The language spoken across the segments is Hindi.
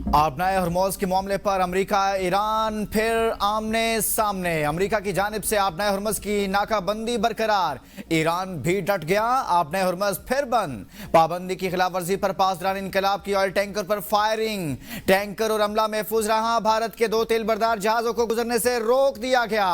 आपनाए हरमोज के मामले पर अमेरिका ईरान फिर आमने सामने। अमेरिका की जानिब से आपनाए हरमोज की नाकाबंदी बरकरार, ईरान भी डट गया। आपनाए हरमोज फिर बंद। पाबंदी की खिलाफ वर्जी पर पासदार इनकलाब की ऑयल टैंकर पर फायरिंग, टैंकर और अमला महफूज रहा। भारत के 2 तेल बरदार जहाजों को गुजरने से रोक दिया गया।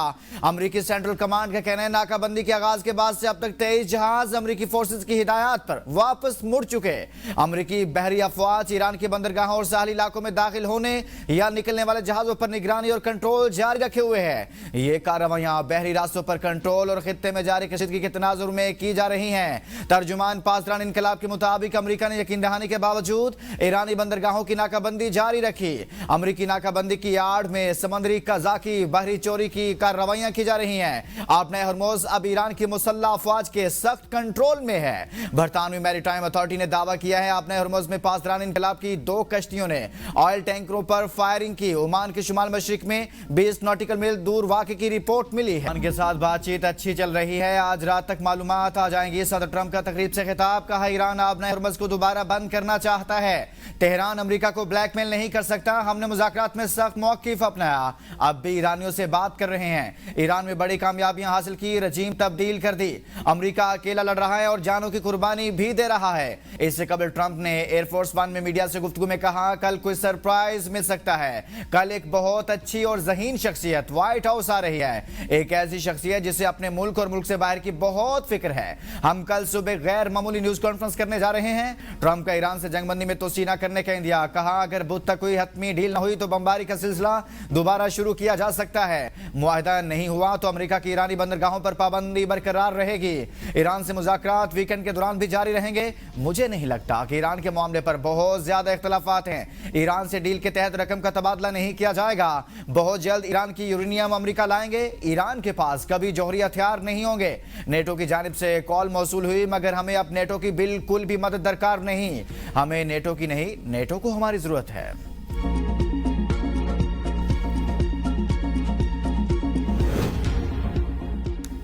अमेरिकी सेंट्रल कमांड का कहना है नाकाबंदी के आगाज के बाद से अब तक 23 जहाज अमेरिकी फोर्सेज की हिदायत पर वापस मुड़ चुके। अमेरिकी बहरी अफवाज ईरान के बंदरगाहों और साहली इलाकों में दाखिल होने या निकलने वाले जहाजों पर निगरानी और कंट्रोल जारी रखे हुए हैं। ये कार्रवाइयां बहरी रास्तों पर कंट्रोल और खित्ते में जारी कशीदगी के तनाजुर में की जा रही हैं। तर्जुमान पासदार इनकलाब के मुताबिक अमेरिका ने यकीन दहानी के बावजूद ईरानी बंदरगाहों की नाकाबंदी जारी रखी। अमेरिकी नाकाबंदी की आड़ में समंदरी कजाकी, बहरी चोरी की कार्रवाइयां की जा रही हैं। आपने हरमोज अब ईरान की मुसल्लह अफवाज के सख्त कंट्रोल में है। बरतानवी मैरीटाइम अथॉरिटी ने दावा किया है आपने हरमोज में पासदार इनकलाब की 2 कश्तियों ने ऑयल टैंकरों पर फायरिंग की। ओमान के शुमाल मशरिक में 20 नॉटिकल मील दूर वाक़े की रिपोर्ट मिली है। उनके साथ बातचीत अच्छी चल रही है। आज रात तक मालूमात आ जाएंगी। सदर ट्रंप का तकरीब से खिताब, कहा ईरान आपने हरमज को दोबारा बंद करना चाहता है। तेहरान अमेरिका को ब्लैकमेल नहीं कर सकता। हमने मुज़ाकरात में सख्त मौक़िफ़ अपनाया। अब भी ईरानियों से बात कर रहे हैं। ईरान में बड़ी कामयाबियां हासिल की, रजीम तब्दील कर दी। अमेरिका अकेला लड़ रहा है और जानों की कुर्बानी भी दे रहा है। इससे कबल ट्रंप ने एयरफोर्स 1 में मीडिया से गुफ्तगू में कहा कल कोई सरप्राइज मिल सकता है। कल एक बहुत अच्छी और ज़हीन शख्सियत व्हाइट हाउस आ रही है। एक ऐसी शख्सियत जिसे अपने मुल्क और मुल्क से बाहर की बहुत फिक्र है। हम कल सुबह गैर मामूली न्यूज कॉन्फ्रेंस करने जा रहे हैं। ट्रंप का ईरान से जंगबंदी में तोसी न करने का इंदिया, कहा अगर बुध तक कोई हतमी डील न हुई तो बमबारी का सिलसिला दोबारा शुरू किया जा सकता है। मुआहदा नहीं हुआ तो अमेरिका की ईरानी बंदरगाहों पर पाबंदी बरकरार रहेगी। ईरान से मुज़ाकरात वीकेंड के दौरान भी जारी रहेंगे। मुझे नहीं लगता कि ईरान के मामले पर बहुत ज्यादा इख्तलाफात हैं। ईरान से डील के तहत रकम का तबादला नहीं किया जाएगा। बहुत जल्द ईरान की यूरेनियम अमेरिका लाएंगे। ईरान के पास कभी जौहरी हथियार नहीं होंगे। नेटो की जानिब से कॉल मौसूल हुई, मगर हमें अब नेटो की बिल्कुल भी मदद दरकार नहीं। हमें नेटो की नहीं, नेटो को हमारी जरूरत है।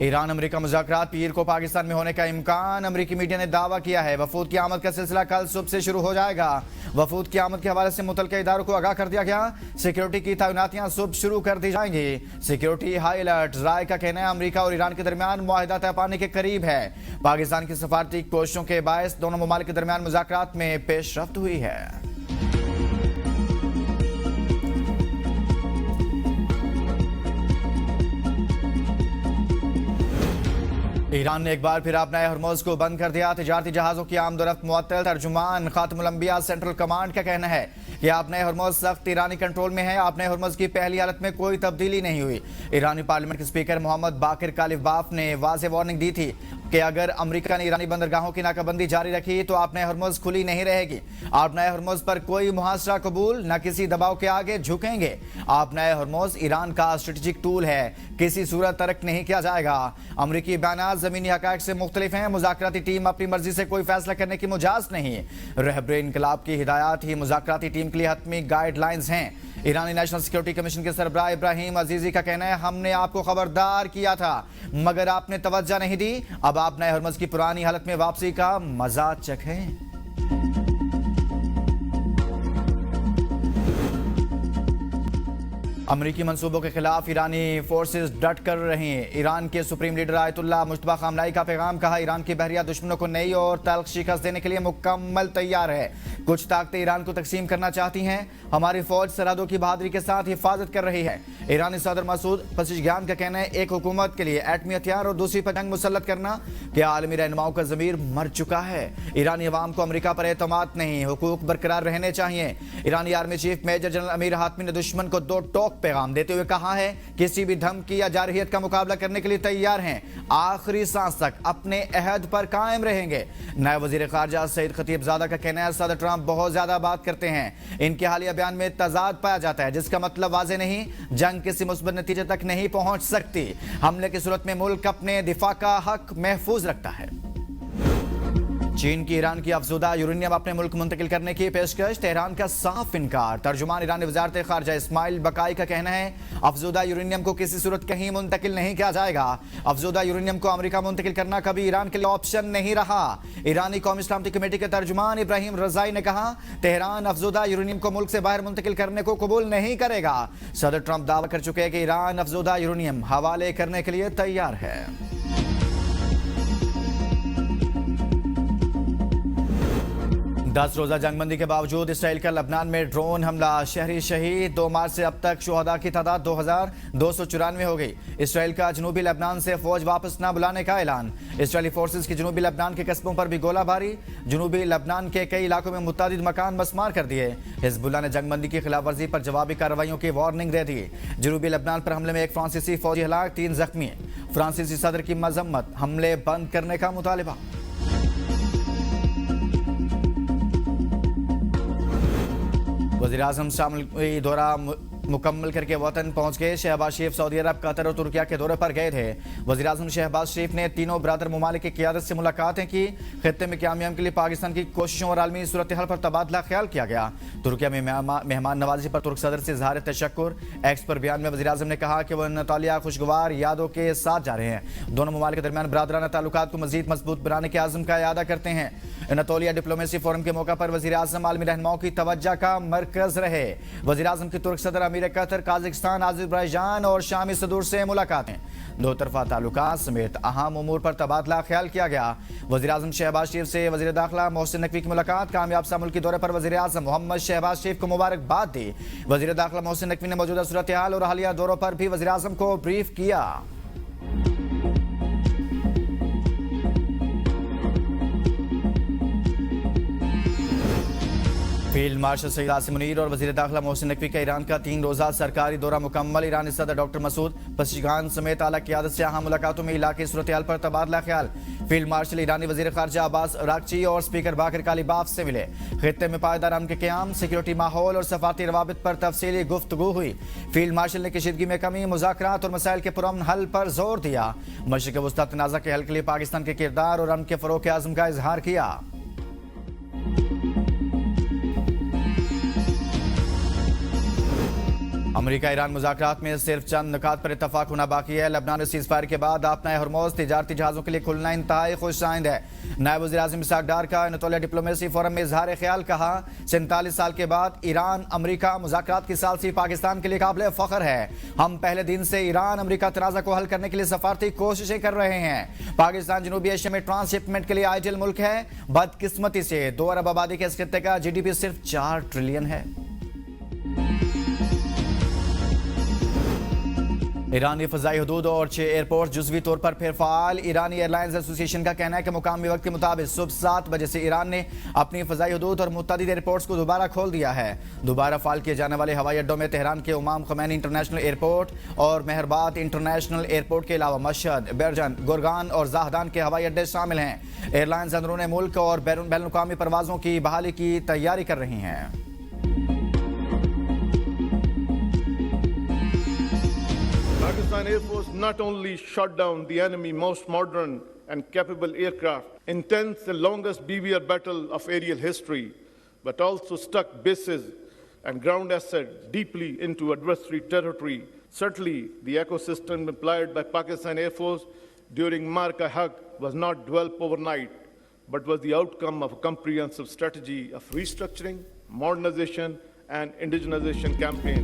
ईरान अमेरिका मुज़ाकरात पीर को पाकिस्तान में होने का इम्कान, अमेरिकी मीडिया ने दावा किया है। वफूद की आमद का सिलसिला कल सुबह से शुरू हो जाएगा। वफूद की आमद के हवाले से मुतल्लिका इदारों को आगाह कर दिया गया। सिक्योरिटी की तैनातियां सुबह शुरू कर दी जाएंगी। Security high alert. राय का कहना है अमेरिका और ईरान के दरमियान मुआहिदा तय पाने के करीब है। पाकिस्तान की सफारती कोशिशों के बायस दोनों ममालिक के दरमियान मुज़ाकरात में पेशरफ्त हुई है। ईरान ने एक बार फिर अपने हरमोज को बंद कर दिया। तिजारती जहाजों की आमदोरफ्त मुअत्तल। तर्जुमान खातमुल अंबिया सेंट्रल कमांड का कहना है कि आपने हरमोज सख्त ईरानी कंट्रोल में है। आपने हरमोज की पहली हालत में कोई तब्दीली नहीं हुई। ईरानी पार्लियामेंट के स्पीकर मोहम्मद बाकिर कालिबाफ ने वाज़ेह वार्निंग दी थी कि अगर अमेरिका ने ईरानी बंदरगाहों की नाकाबंदी जारी रखी तो आपने हरमोज खुली नहीं रहेगी। आपने हरमोज पर कोई मुहासरा कबूल न, किसी दबाव के आगे झुकेंगे। आपने हरमोज ईरान का स्ट्रेटेजिक टूल है, किसी सूरत तर्क नहीं किया जाएगा। अमेरिकी बयान जमीनी हक़ाइक़ से मुख्तलिफ हैं। मुज़ाकराती टीम अपनी मर्जी से कोई फैसला करने की मुजाज़त नहीं। रहबरे इनकलाब की हिदायत ही मुज़ाकराती टीम के लिए हतमी गाइडलाइंस हैं। ईरानी नेशनल सिक्योरिटी कमीशन के सरबराह इब्राहिम अजीजी का कहना है हमने आपको खबरदार किया था मगर आपने तवज्जो नहीं दी। अब आप नए हरमज की पुरानी हालत में वापसी का मजा चखें। अमरीकी मंसूबों के खिलाफ ईरानी फोर्सेस डट कर रही हैं। ईरान के supreme leader Ayatollah Mujtaba Khamenei का पैगाम, कहा ईरान की बहरिया दुश्मनों को नई और तल्ख शिकस्त देने के लिए मुकम्मल तैयार है। कुछ ताकतें ईरान को तकसीम करना चाहती हैं। हमारी फौज सरहदों की बहादुरी के साथ हिफाजत कर रही है। ईरानी सदर मसूद पज़ेश्कियान का कहना है एक हुकूमत के लिए एटमी हथियार और दूसरी पर जंग मुसल्लत करना क्या आलमी रहनुमाओं का ज़मीर मर चुका है। ईरानी अवाम को अमेरिका पर एतमाद नहीं, हुकूक बरकरार रहने चाहिए। ईरानी army chief major general Amir Hatami ने दुश्मन को 2 टोक पैगाम देते हुए कहा है किसी भी धमकी या जारहियत का मुकाबला करने के लिए तैयार हैं। आखिरी सांस तक अपने अहद पर कायम रहेंगे। नए वजीर खारजा सईद खतीबजादा का कहना है सदर ट्रंप बहुत ज्यादा बात करते हैं। इनके हालिया बयान में तजाद पाया जाता है जिसका मतलब वाज़ेह नहीं, जंग किसी मुस्बत नतीजे तक नहीं पहुंच सकती। हमले की सूरत में मुल्क अपने दिफा का हक महफूज रखता है। चीन की ईरान की अफजूदा यूरेनियम अपने मुल्क मुंतकिल करने की पेशकश, तेहरान का साफ इनकार। तर्जुमान ईरानी वजारत खारजा इस्माइल बकाई का कहना है अफजूदा यूरेनियम को किसी सूरत कहीं मुंतकिल नहीं किया जाएगा। अफजूदा यूरेनियम को अमेरिका मुंतकिल करना कभी ईरान के लिए ऑप्शन नहीं रहा। ईरानी कौमी सलामती कमेटी के तर्जुमान इब्राहिम रजाई ने कहा तेहरान अफजूदा यूरेनियम को मुल्क से बाहर मुंतकिल करने को कबूल नहीं करेगा। सदर ट्रंप दावा कर चुके हैं कि ईरान अफजूदा यूरेनियम हवाले करने के लिए तैयार है। 10 रोजा जंगबंदी के बावजूद इसराइल का लबनान में ड्रोन हमला, शहरी शहीद। 2 मार्च से अब तक शुहदा की तादाद 2294 हो गई। इसराइल का जनूबी लबनान से फौज वापस न बुलाने का ऐलान। इसराइली फोर्सेस की जनूबी लबनान के कस्बों पर भी गोलाबारी। जनूबी लबनान के कई इलाकों में मुतादिद मकान मसमार कर दिए। हिजबुल्लाह ने जंगबंदी की खिलाफ वर्जी पर जवाबी कार्रवाइयों की वार्निंग दे दी। जनूबी लबनान पर हमले में एक फ्रांसीसी फौजी हलाक, 3 जख्मी। फ्रांसीसी सदर की मजम्मत, हमले बंद करने का मुतालिबा। वज़ीर-ए-आज़म शामिल दौरा मुकम्मल करके वतन पहुंच गए। शहबाज शरीफ सऊदी अरब, कतर और तुर्किया के दौरे पर गए थे। वज़ीर-ए-आज़म शहबाज शरीफ ने तीनों ब्रादर ममालिक की क़ियादत से मुलाकातें की। खित्ते में क़याम के लिए पाकिस्तान की कोशिशों और आलमी सूरत हाल पर तबादला ख्याल किया गया। तुर्किया में मेहमान नवाजी पर तुर्क सदर से इज़हार तशक्कुर। एक्स पर बयान में वज़ीर-ए-आज़म ने कहा कि वह अनतोलिया खुशगवार यादों के साथ जा रहे हैं। दोनों ममालिक के दरमियान ब्रादराना ताल्लुकात को मज़ीद मजबूत बनाने के आज़म का इरादा करते हैं। अनतोलिया डिप्लोमेसी फोरम के मौका पर वज़ीर-ए-आज़म आलमी रहनुमाओं की तवज्जो का मरकज रहे। वज़ीर-ए-आज़म की तुर्क सदर अमीर कतर, काज़ाकिस्तान, अज़रबैजान और शामी सदूर से मुलाकातें। दो तरफा ताल्लुकात समेत अहम उमूर पर तबादला ख्याल किया गया। वज़ीर-ए-आज़म शहबाज शरीफ से वज़ीर दाखिला मोहसिन नकवी की मुलाकात। कामयाब सा मुल्की दौरे पर वज़ीर-ए-आज़म मोहम्मद शहबाज शरीफ को मुबारकबाद दी। वज़ीर दाखिला मोहसिन नकवी ने मौजूदा सूरत हाल और हालिया दौरों पर भी वज़ीर-ए-आज़म को ब्रीफ किया। फील्ड मार्शल सईद आसिम मुनीर और वज़ीर दाखिला मोहसिन नकवी का ईरान का 3 रोज़ा सरकारी दौरा मुकम्मल। ईरानी सदर डॉक्टर मसूद पज़ेश्कियान समेत आला क़ियादत से अहम मुलाकातों में इलाके सूरत हाल पर तबादला ख्याल। फील्ड मार्शल ईरानी वज़ीर ख़ारजा अब्बास अराग़ची और स्पीकर बाकर कालीबाफ से मिले। खित्ते में पायदार अमन के क़याम, सिक्योरिटी माहौल और सफ़ारती रवाबित पर तफसीली गुफ्तगू हुई। फील्ड मार्शल ने कशीदगी में कमी, मुज़ाकरात और मसाइल के पुरअमन हल पर जोर दिया। मशरिक़ वस्ता तनाज़ा के हल के लिए पाकिस्तान के किरदार और अमन के फ़रोग़ के आज़म का इजहार किया। अमेरिका ईरान मुज़ाकरात में सिर्फ चंद नुकात पर इत्तफाक होना बाकी है। लबनान सीज़फायर के बाद अपना हरमोज़ तिजारती जहाज़ों के लिए खुलना इंतहाई खुशाइंद है। नायब वज़ीर-ए-आज़म इसहाक़ डार का अनतोलिया डिप्लोमेसी फोरम में इजहार ख्याल, कहा 47 साल के बाद ईरान अमेरिका मुज़ाकरात की सालसी पाकिस्तान के लिए काबिल फ़ख्र है। हम पहले दिन से ईरान अमेरिका तनाज़ा को हल करने के लिए सफारती कोशिशें कर रहे हैं। पाकिस्तान जनूबी एशिया में ट्रांसशिपमेंट के लिए आइडियल मुल्क है। बदकिस्मती से 2 अरब आबादी के इस खित्ते का GDP सिर्फ 4 ट्रिलियन है। ईरानी फ़ज़ाई हदूद और 6 एयरपोर्ट जुज़वी तौर पर फिर फ़ाल। ईरानी एयरलाइंस एसोसिएशन का कहना है कि मुकामी वक्त के मुताबिक सुबह 7 बजे से ईरान ने अपनी फ़ज़ाई हदूद और मुतअद्दिद एयरपोर्ट्स को दोबारा खोल दिया है। दोबारा फ़ाल किए जाने वाले हवाई अड्डों में तेहरान के इमाम ख़मैनी इंटरनेशनल एयरपोर्ट और मेहरबाद इंटरनेशनल एयरपोर्ट के अलावा मशहद, बेरजन, गुरगान और ज़ाहदान के हवाई अड्डे शामिल हैं। एयरलाइंस अंदरूनी मुल्क और बैनुल-अक़वामी परवाज़ों की बहाली की तैयारी कर रही हैं। Pakistan Air Force not only shot down the enemy's most modern and capable aircraft in 10th and longest BVR battle of aerial history, but also stuck bases and ground assets deeply into adversary territory. Certainly, the ecosystem employed by Pakistan Air Force during Marka Haq was not developed overnight, but was the outcome of a comprehensive strategy of restructuring, modernization, and indigenization campaign.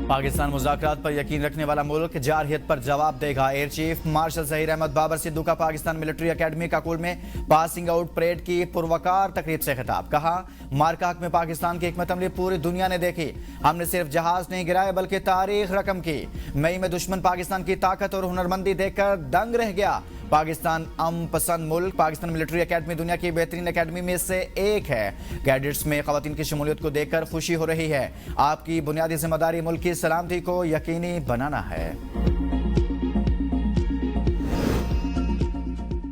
Pakistan मुज़ाकरात पर यकीन रखने वाला मुल्क जारहियत पर जवाब देगा। Air chief marshal Zaheer Ahmed Babar Sidhu का पाकिस्तान मिलिट्री अकेडमी काकुल में पासिंग आउट परेड की पुरवकार तकरीब से खिताब। कहा मार्का हक में पाकिस्तान की हिकमत अमली पूरी दुनिया ने देखी। हमने सिर्फ जहाज नहीं गिराए बल्कि तारीख रकम की। मई में दुश्मन पाकिस्तान की ताकत और हुनरमंदी देखकर दंग रह गया। पाकिस्तान अमन पसंद मुल्क। पाकिस्तान मिलिट्री अकेडमी दुनिया की बेहतरीन अकेडमी में से एक है। कैडेट्स में ख़वातीन की शमूलियत को देखकर खुशी हो रही है। आपकी बुनियादी जिम्मेदारी मुल्क की सलामती को यकीनी बनाना है।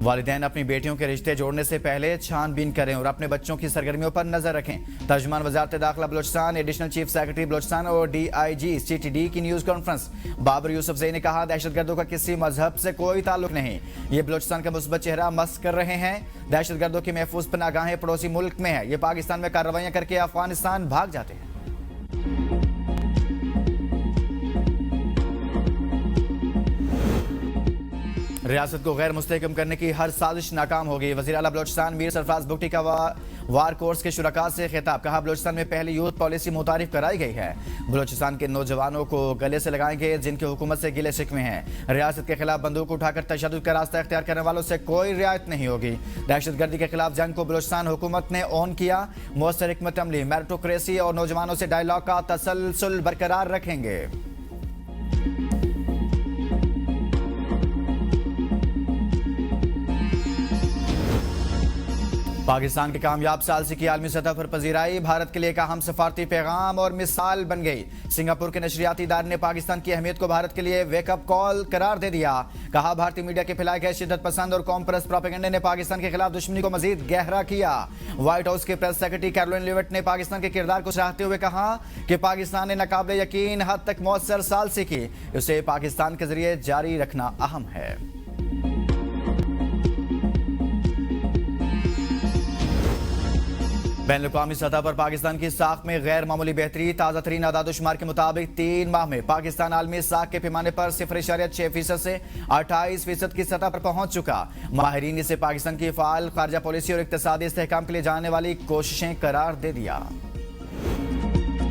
वालिदैन अपनी बेटियों के रिश्ते जोड़ने से पहले छानबीन करें और अपने बच्चों की सरगर्मियों पर नजर रखें। तर्जुमान वजारत दाखिला Balochistan, additional chief secretary Balochistan और DIG CTD की न्यूज कॉन्फ्रेंस। बाबर यूसुफजई ने कहा, दहशतगर्दों का किसी मजहब से कोई ताल्लुक नहीं, ये बलोचिस्तान का मुस्बत चेहरा मस्क कर रहे हैं। दहशतगर्दों की महफूज पनाहगाहें पड़ोसी मुल्क में है, ये पाकिस्तान में कार्रवाइयां करके अफगानिस्तान भाग जाते हैं। रियासत को गैर मुस्तहकम करने की हर साजिश नाकाम होगी। वज़ीर आला बलोचिस्तान मीर सरफराज बुगटी का वार कोर्स के शुरका से खिताब। कहा, बलोचिस्तान में पहली यूथ पॉलिसी मुतारिफ कराई गई है। बलोचिस्तान के नौजवानों को गले से लगाएंगे जिनके हुकूमत से गिले शिकवे हैं। रियासत के खिलाफ बंदूक उठाकर तशद्दुद का रास्ता इख्तियार करने वालों से कोई रियायत नहीं होगी। दहशतगर्दी के खिलाफ जंग को बलोचिस्तान हुकूमत ने ऑन किया। मौसर हिकमत अमली, मेरिटोक्रेसी और नौजवानों से डायलॉग का तसलसल बरकरार रखेंगे। पाकिस्तान के कामयाब सालसी की आलमी सतह पर पजीराई भारत के लिए एक अहम सफारती पैगाम और मिसाल बन गई। सिंगापुर के नशरियाती इदारे ने पाकिस्तान की अहमियत को भारत के लिए वेकअप कॉल करार दे दिया। कहा, भारतीय मीडिया के फैलाए गए शिद्दत पसंद और कौम परस्त प्रोपेगेंडे ने पाकिस्तान के खिलाफ दुश्मनी को मजीद गहरा किया। व्हाइट हाउस के प्रेस सेक्रेटरी कैरोलिन लिविट ने पाकिस्तान के किरदार को सराहते हुए कहा कि पाकिस्तान ने नाकाबिले यकीन हद तक मौसर सालसी की, उसे पाकिस्तान के जरिए जारी रखना अहम है। बैनुल-अक़वामी सतह पर पाकिस्तान की साख में गैर मामूली बेहतरी। ताज़ा तरीन आदादोशुमार के मुताबिक 3 माह में पाकिस्तान आलमी साख के पैमाने पर 0.6% से 28% की सतह पर पहुंच चुका। माहिरीन इसे पाकिस्तान की फाल खारजा पॉलिसी और इक़्तिसादी इस्तेहकाम के लिए जाने वाली कोशिशें करार दे दिया।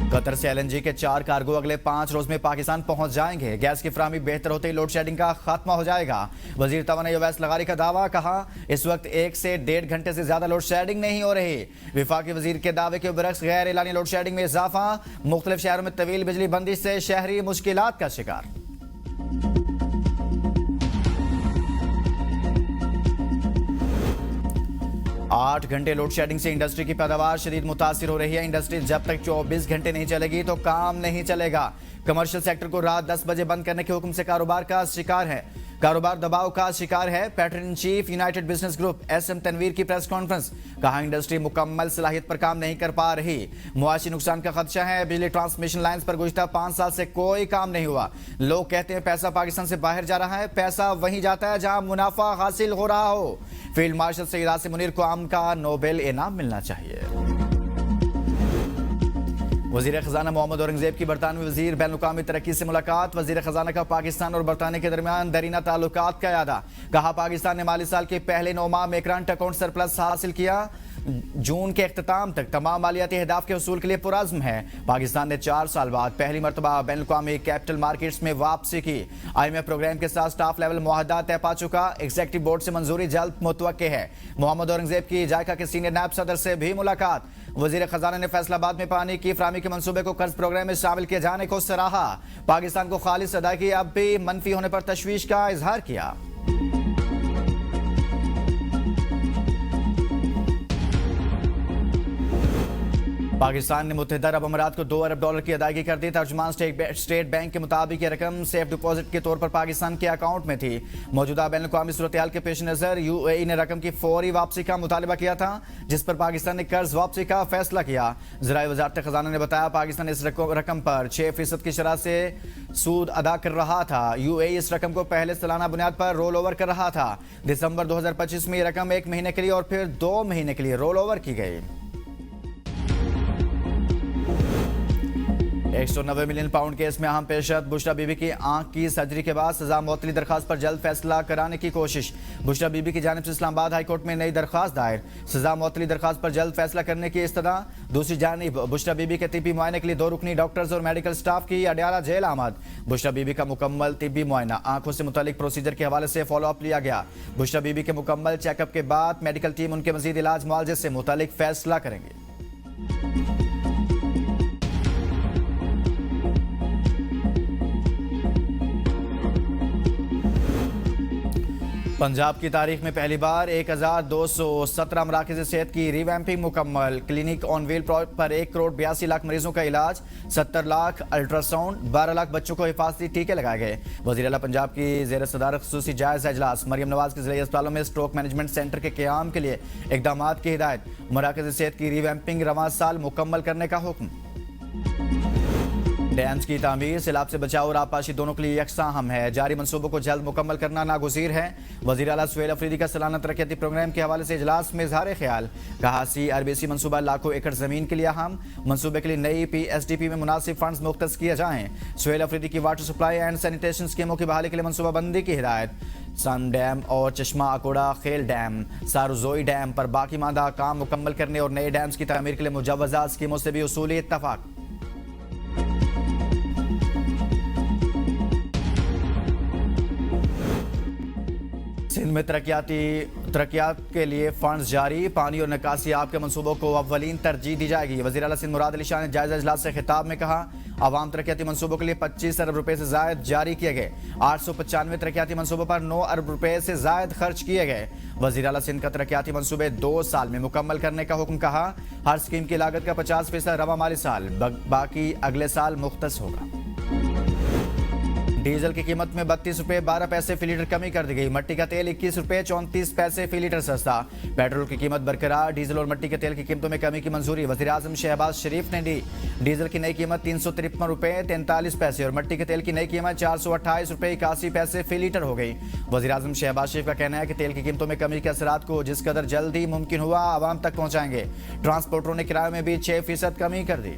कतर से LNG के 4 कार्गो अगले 5 रोज में पाकिस्तान पहुंच जाएंगे। गैस की फराहमी बेहतर होते ही लोड शेडिंग का खात्मा हो जाएगा। वजीर तवानाई अवैस लगारी का दावा। कहा, इस वक्त 1 से 1.5 घंटे से ज्यादा लोड शेडिंग नहीं हो रही। विफाकी वजीर के दावे के बरक्स गैर एलानी लोड शेडिंग में इजाफा। मुख्तलिफ शहरों में तवील बिजली बंदी से शहरी मुश्किलात का शिकार। 8 घंटे लोड शेडिंग से इंडस्ट्री की पैदावार शदीद मुतासिर हो रही है। इंडस्ट्री जब तक 24 घंटे नहीं चलेगी तो काम नहीं चलेगा। कमर्शियल सेक्टर को रात 10 बजे बंद करने के हुक्म से कारोबार दबाव का शिकार है। Patron in chief united business group SM Tanveer की प्रेस कॉन्फ्रेंस। कहा, इंडस्ट्री मुकम्मल सलाहियत पर काम नहीं कर पा रही। मुआशी नुकसान का खदशा है। बिजली ट्रांसमिशन लाइंस पर गुज़िश्ता 5 साल से कोई काम नहीं हुआ। लोग कहते हैं पैसा पाकिस्तान से बाहर जा रहा है। पैसा वहीं जाता है जहां मुनाफा हासिल हो रहा हो। फील्ड मार्शल सईद आसिम मुनीर को आम का नोबेल इनाम मिलना चाहिए। वजीर खजाना मोहम्मद औरंगजेब की बरतानवी वजीर बैनुल-अक़वामी तरक्की से मुलाकात। वजीर खजाना का पाकिस्तान और बरतानिया के दरमियान दरीना ताल्लुकात का यादा। कहा, पाकिस्तान ने माली साल के पहले 9 माह में करंट अकाउंट सरप्लस हासिल किया। जून के अख्ताम तक तमाम मालियाती अहदाफ के हसूल के लिए पुरअज़्म है। पाकिस्तान ने 4 साल बाद पहली मरतबा बैनुल-अक़वामी कैपिटल मार्केट्स में वापसी की। IMF प्रोग्राम के साथ स्टाफ लेवल मुआहदा तय पा चुका। एग्जीक्यूटिव बोर्ड से मंजूरी जल्द मुतवक्के है। मोहम्मद औरंगजेब की जायका के सीनियर नायब सदर से भी मुलाकात। वजीर खजाना ने फैसलाबाद में पानी की फराहमी के मंसूबे को कर्ज प्रोग्राम में शामिल किए जाने को सराहा। पाकिस्तान को खालिस अदायगी अब भी मनफी होने पर तशवीश का इजहार किया। पाकिस्तान ने मुत्तहिदा अरब अमीरात को $2 अरब की अदायगी कर दी। तर्जुमान स्टेट बैंक के मुताबिक ये रकम सेफ डिपॉजिट के तौर पर पाकिस्तान के अकाउंट में थी। मौजूदा बैनुल-अक़वामी सूरत-ए-हाल के पेश नज़र UAE ने रकम की फौरी वापसी का मुतालबा किया था, जिस पर पाकिस्तान ने कर्ज वापसी का फैसला किया। ज़राए वज़ारत खजाना ने बताया, पाकिस्तान इस रकम पर 6% की शरह से सूद अदा कर रहा था। UAE इस रकम को पहले सालाना बुनियाद पर रोल ओवर कर रहा था। दिसंबर 2025 में ये रकम 1 महीने के लिए और फिर 2 महीने के लिए रोल ओवर की गई। 190 मिलियन पाउंड केस में अहम पेशरत। बुशरा बीबी की आंख की सर्जरी के बाद सजा मुअत्तली दरखास्त पर जल्द फैसला कराने की कोशिश। बुशरा बीबी की जानिब से इस्लामाबाद हाई कोर्ट में नई दरखास्त दायर। सजा मुअत्तली दरखास्त पर जल्द फैसला करने की इस्तदा। दूसरी जानिब बुशरा बीबी के तिब्बी मुआयने के लिए 2 रुकनी डॉक्टर्स और मेडिकल स्टाफ की अडयाला जेल आमद। बुशरा बीबी का मुकम्मल तिब्बी मुआयना, आंखों से मुतालिक प्रोसीजर के हवाले से फॉलो अप लिया गया। बुशरा बीबी के मुकम्मल चेकअप के बाद मेडिकल टीम उनके मजीद इलाज मुआवजे से मुतालिक फैसला करेंगे। पंजाब की तारीख में पहली बार 1217 मराकज़ सेहत की रिवैम्पिंग मुकम्मल। क्लिनिक ऑन व्हील पर 1 करोड़ 82 लाख मरीजों का इलाज, 70 लाख अल्ट्रासाउंड, 12 लाख बच्चों को हिफाजती टीके लगाए गए। वज़ीर आला पंजाब की ज़ेर सदारत खुसूसी जायज़ा इजलास। मरियम नवाज के ज़िले अस्पतालों में स्ट्रोक मैनेजमेंट सेंटर के क़याम के लिए इक़दाम की हिदायत। मराकज़ सेहत की रिवैम्पिंग रवां साल मुकम्मल करने का हुक्म। डैम्स की तामीर सैलाब से बचाव और आबपाशी दोनों के लिए यकसा अहम है। जारी मनसूबों को जल्द मुकम्मल करना नागुज़ीर है। वज़ीर आला सुहेल अफरीदी का सालाना तरक्याती प्रोग्राम के हवाले से इजलास में इज़हार ख्याल। कहा CRBC मनसूबा लाखों एकड़ ज़मीन के लिए अहम। मनसूबे के लिए नई PSDP में मुनासिब फंड्स मुख्तस किए जाएँ। सुहेल अफरीदी की वाटर सप्लाई एंड सैनिटेशन स्कीमों की बहाली के लिए मनसूबाबंदी की हिदायत। सन डैम और चश्मा अकोड़ा खेल डैम, सारुजोई डैम पर बाकी मादा काम मुकम्मल करने और नए डैम्स की तामीर के लिए मुजव्वज़ा स्कीमों से भी उसूली इत्तफाक। सिंध में तरक्यात के लिए फंड्स जारी। पानी और निकासी आब के मनसूबों को अव्वलीन तरजीह दी जाएगी। वज़ीर आला सिंध मुराद अली शाह ने जायजा इजलास से खिताब में कहा, आवाम तरक्याती मनसूबों के लिए 25 अरब रुपए से जायद जारी किए गए। 895 तरक्याती मनसूबों पर 9 अरब रुपए से जायद खर्च किए गए। वज़ीर आला सिंध का तरक्याती मनसूबे 2 साल में मुकम्मल करने का हुक्म। कहा, हर स्कीम की लागत का 50% रवा माली साल, बाकी अगले साल मुख्तस होगा। डीजल की कीमत में 32 रुपए 12 पैसे फी लीटर कमी कर दी गई। मट्टी का तेल 21 रुपए 34 पैसे फी लीटर सस्ता। पेट्रोल की कीमत बरकरार। डीजल और मट्टी के तेल की कीमतों में कमी की मंजूरी। वज़ीर आज़म शहबाज शरीफ ने दी। डीजल की नई कीमत 353 रुपए 43 पैसे और मट्टी के तेल की नई कीमत 428 रुपए 81 पैसे फी लीटर हो गई। वज़ीर आज़म शहबाज शरीफ का कहना है कि तेल की कीमतों में कमी के असरात को जिस कदर जल्दी मुमकिन हुआ आवाम तक पहुँचाएंगे। ट्रांसपोर्टरों ने किराए में भी 6% कमी कर दी।